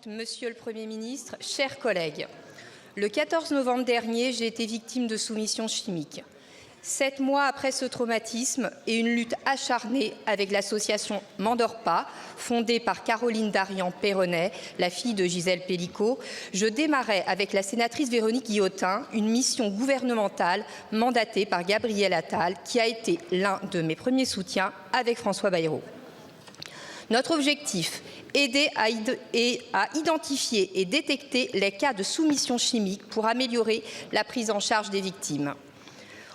Monsieur le Premier ministre, chers collègues, le 14 novembre dernier, j'ai été victime de soumission chimique. 7 mois après ce traumatisme et une lutte acharnée avec l'association M'endors pas, fondée par Caroline Darian-Perronnet, la fille de Gisèle Pelicot, je démarrais avec la sénatrice Véronique Guillotin une mission gouvernementale mandatée par Gabriel Attal, qui a été l'un de mes premiers soutiens avec François Bayrou. Notre objectif, aider à identifier et détecter les cas de soumission chimique pour améliorer la prise en charge des victimes.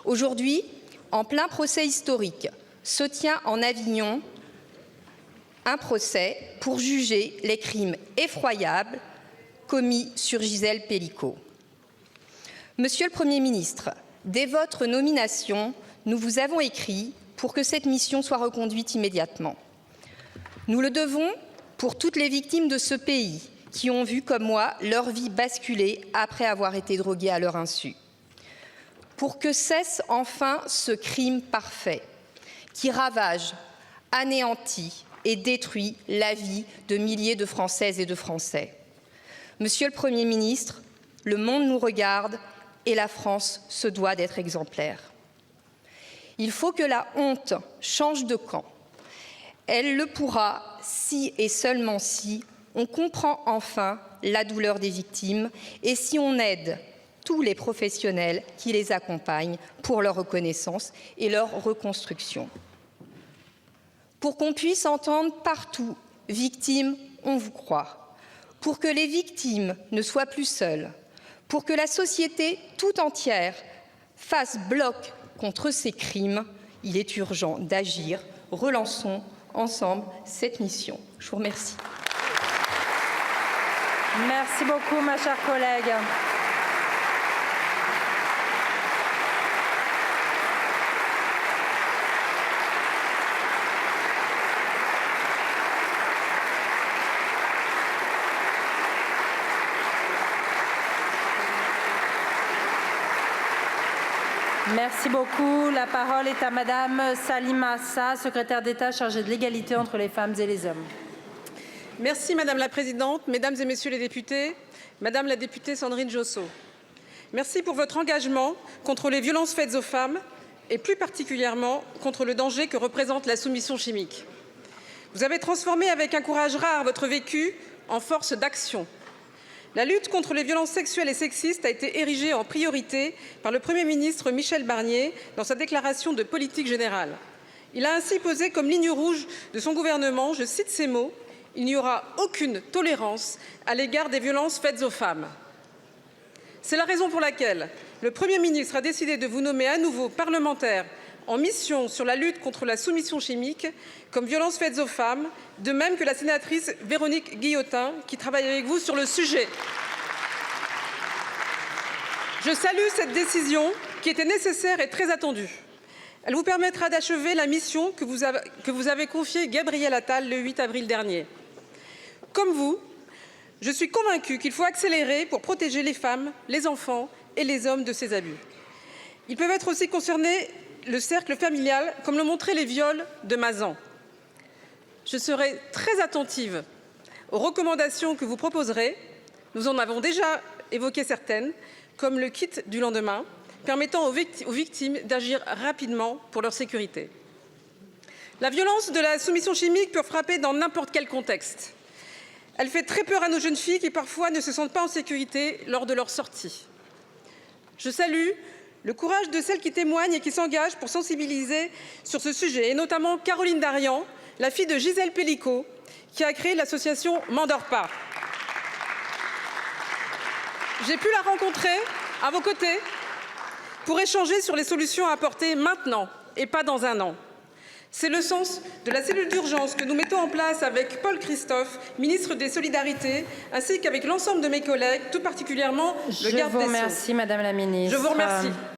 Aujourd'hui, en plein procès historique, se tient en Avignon un procès pour juger les crimes effroyables commis sur Gisèle Pelicot. Monsieur le Premier ministre, dès votre nomination, nous vous avons écrit pour que cette mission soit reconduite immédiatement. Nous le devons pour toutes les victimes de ce pays qui ont vu, comme moi, leur vie basculer après avoir été droguées à leur insu. Pour que cesse enfin ce crime parfait qui ravage, anéantit et détruit la vie de milliers de Françaises et de Français. Monsieur le Premier ministre, le monde nous regarde et la France se doit d'être exemplaire. Il faut que la honte change de camp. Elle le pourra si et seulement si on comprend enfin la douleur des victimes et si on aide tous les professionnels qui les accompagnent pour leur reconnaissance et leur reconstruction. Pour qu'on puisse entendre partout « Victimes, on vous croit », pour que les victimes ne soient plus seules, pour que la société tout entière fasse bloc contre ces crimes, il est urgent d'agir. Relançons ensemble cette mission. Je vous remercie. Merci beaucoup, ma chère collègue. Merci beaucoup. La parole est à Madame Salima Assa, secrétaire d'État chargée de l'égalité entre les femmes et les hommes. Merci Madame la Présidente, Mesdames et Messieurs les députés, Madame la députée Sandrine Josso. Merci pour votre engagement contre les violences faites aux femmes et plus particulièrement contre le danger que représente la soumission chimique. Vous avez transformé avec un courage rare votre vécu en force d'action. La lutte contre les violences sexuelles et sexistes a été érigée en priorité par le Premier ministre Michel Barnier dans sa déclaration de politique générale. Il a ainsi posé comme ligne rouge de son gouvernement, je cite ces mots, « Il n'y aura aucune tolérance à l'égard des violences faites aux femmes ». C'est la raison pour laquelle le Premier ministre a décidé de vous nommer à nouveau parlementaire en mission sur la lutte contre la soumission chimique comme violences faites aux femmes, de même que la sénatrice Véronique Guillotin, qui travaille avec vous sur le sujet. Je salue cette décision qui était nécessaire et très attendue. Elle vous permettra d'achever la mission que vous avez confiée Gabriel Attal le 8 avril dernier. Comme vous, je suis convaincue qu'il faut accélérer pour protéger les femmes, les enfants et les hommes de ces abus. Ils peuvent être aussi concernés le cercle familial, comme le montraient les viols de Mazan. Je serai très attentive aux recommandations que vous proposerez. Nous en avons déjà évoqué certaines, comme le kit du lendemain, permettant aux victimes d'agir rapidement pour leur sécurité. La violence de la soumission chimique peut frapper dans n'importe quel contexte. Elle fait très peur à nos jeunes filles qui parfois ne se sentent pas en sécurité lors de leur sortie. Je salue le courage de celles qui témoignent et qui s'engagent pour sensibiliser sur ce sujet, et notamment Caroline Darian, la fille de Gisèle Pelicot, qui a créé l'association M'endors pas. J'ai pu la rencontrer à vos côtés pour échanger sur les solutions à apporter maintenant et pas dans un an. C'est le sens de la cellule d'urgence que nous mettons en place avec Paul Christophe, ministre des Solidarités, ainsi qu'avec l'ensemble de mes collègues, tout particulièrement le garde des Sceaux. Je vous remercie, Madame la Ministre. Je vous remercie.